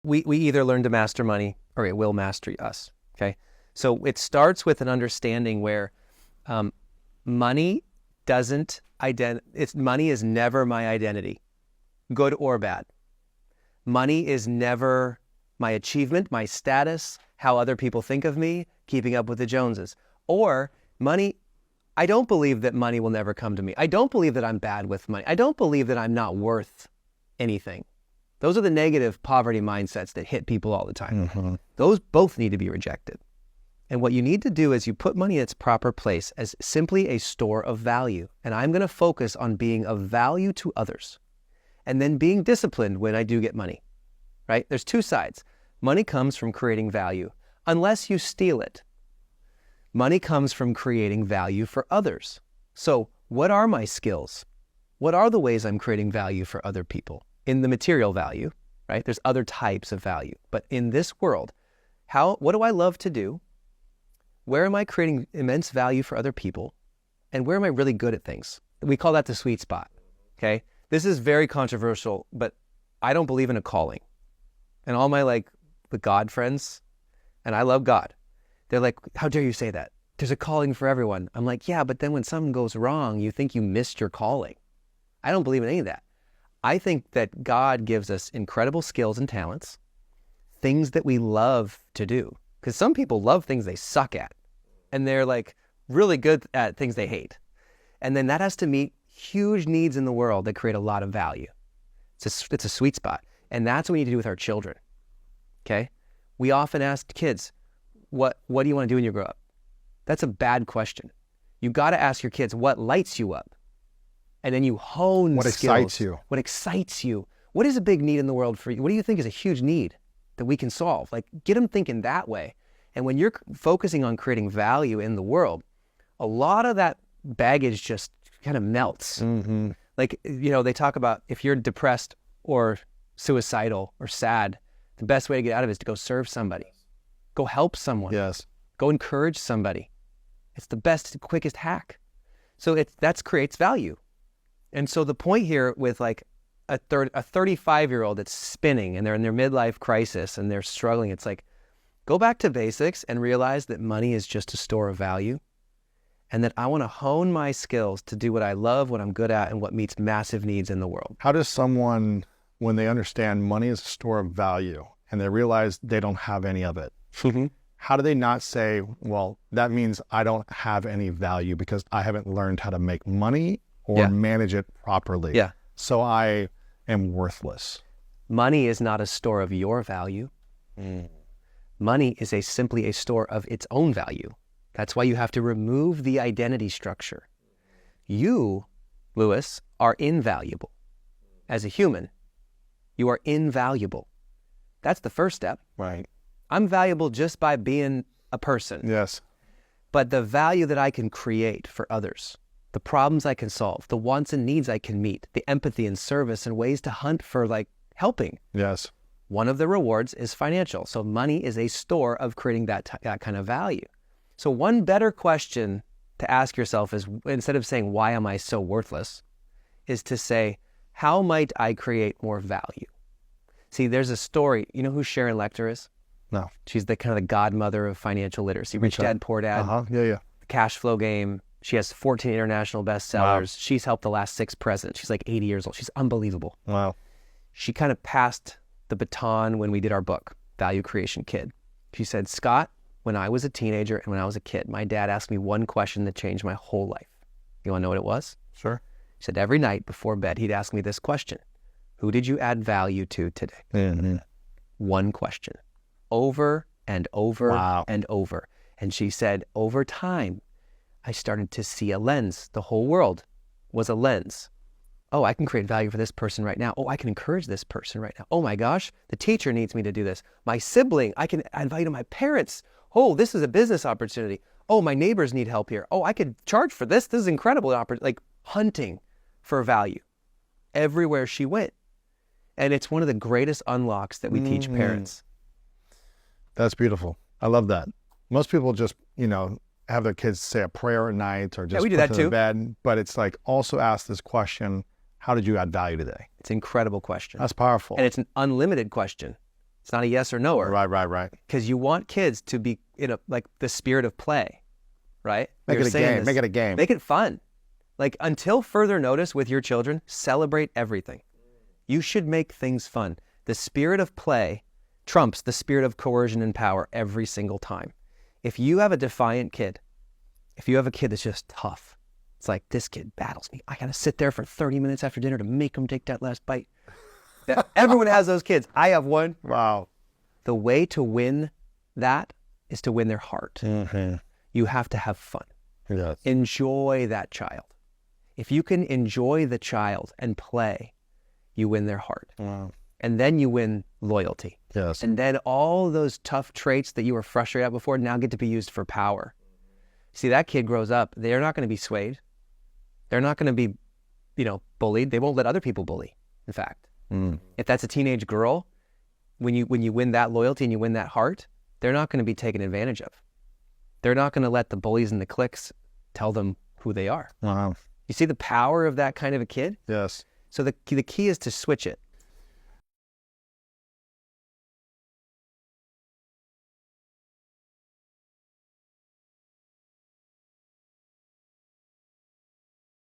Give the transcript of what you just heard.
We either learn to master money or it will master us, okay? So it starts with an understanding where money money is never my identity, good or bad. Money is never my achievement, my status, how other people think of me, keeping up with the Joneses. Or money, I don't believe that money will never come to me. I don't believe that I'm bad with money. I don't believe that I'm not worth anything. Those are the negative poverty mindsets that hit people all the time. Mm-hmm. Those both need to be rejected. And what you need to do is you put money in its proper place as simply a store of value. And I'm going to focus on being of value to others. And then being disciplined when I do get money, right? There's two sides. Money comes from creating value, unless you steal it. Money comes from creating value for others. So what are my skills? What are the ways I'm creating value for other people? In the material value, right? There's other types of value. But in this world, what do I love to do? Where am I creating immense value for other people? And where am I really good at things? We call that the sweet spot, okay? This is very controversial, but I don't believe in a calling. And all my the God friends, and I love God, they're like, how dare you say that? There's a calling for everyone. I'm like, yeah, but then when something goes wrong, you think you missed your calling. I don't believe in any of that. I think that God gives us incredible skills and talents, things that we love to do. Because some people love things they suck at, and they're really good at things they hate. And then that has to meet huge needs in the world that create a lot of value. It's a sweet spot. And that's what we need to do with our children, okay? We often ask kids, what do you want to do when you grow up? That's a bad question. You got to ask your kids, what lights you up? And then you hone what skills. Excites you. What excites you? What is a big need in the world for you? What do you think is a huge need that we can solve? Get them thinking that way. And when you're focusing on creating value in the world, a lot of that baggage just kind of melts. Mm-hmm. They talk about if you're depressed or suicidal or sad, the best way to get out of it is to go serve somebody. Go help someone. Yes. Go encourage somebody. It's the best, quickest hack. So that creates value. And so the point here with a 35-year-old that's spinning and they're in their midlife crisis and they're struggling, it's go back to basics and realize that money is just a store of value, and that I want to hone my skills to do what I love, what I'm good at, and what meets massive needs in the world. How does someone, when they understand money is a store of value and they realize they don't have any of it, Mm-hmm. how do they not say, well, that means I don't have any value because I haven't learned how to make money or manage it properly. Yeah. So I am worthless. Money is not a store of your value. Money is simply a store of its own value. That's why you have to remove the identity structure. You, Lewis, are invaluable. As a human, you are invaluable. That's the first step. Right. I'm valuable just by being a person. Yes. But the value that I can create for others, the problems I can solve, the wants and needs I can meet, the empathy and service and ways to hunt for helping. Yes. One of the rewards is financial. So money is a store of creating that kind of value. So one better question to ask yourself is, instead of saying, why am I so worthless, is to say, how might I create more value? See, there's a story. You know who Sharon Lechter is? No. She's the kind of the godmother of financial literacy. Rich Dad, Poor Dad. Yeah. The Cash Flow Game. She has 14 international bestsellers. Wow. She's helped the last 6 presidents. She's 80 years old. She's unbelievable. Wow. She kind of passed the baton when we did our book, Value Creation Kid. She said, Scott, when I was a teenager and when I was a kid, my dad asked me one question that changed my whole life. You want to know what it was? Sure. He said every night before bed, he'd ask me this question. Who did you add value to today? Mm-hmm. One question. Over and over and over. And she said, over time, I started to see a lens. The whole world was a lens. Oh, I can create value for this person right now. Oh, I can encourage this person right now. Oh my gosh, the teacher needs me to do this. My sibling, I can add value to my parents. Oh, this is a business opportunity. Oh, my neighbors need help here. Oh, I could charge for this. This is incredible. Hunting for value everywhere she went. And it's one of the greatest unlocks that we teach parents. That's beautiful. I love that. Most people just, have their kids say a prayer at night or just we do put that them too. in bed. But it's also ask this question, how did you add value today? It's an incredible question. That's powerful. And it's an unlimited question. It's not a yes or no. Right. Because you want kids to be in a, like the spirit of play, right? Make it a game. Make it a game. Make it fun. Like until further notice with your children, celebrate everything. You should make things fun. The spirit of play trumps the spirit of coercion and power every single time. If you have a defiant kid, if you have a kid that's just tough, it's like, this kid battles me. I got to sit there for 30 minutes after dinner to make him take that last bite. Everyone has those kids. I have one. Wow. The way to win that is to win their heart. Mm-hmm. You have to have fun. Yes. Enjoy that child. If you can enjoy the child and play, you win their heart. Wow. And then you win loyalty. Yes. And then all those tough traits that you were frustrated at before now get to be used for power. See, that kid grows up, they're not going to be swayed. They're not going to be, bullied. They won't let other people bully, in fact. Mm. If that's a teenage girl, when you win that loyalty and you win that heart, they're not going to be taken advantage of. They're not going to let the bullies and the cliques tell them who they are. Wow. You see the power of that kind of a kid? Yes. So the key is to switch it.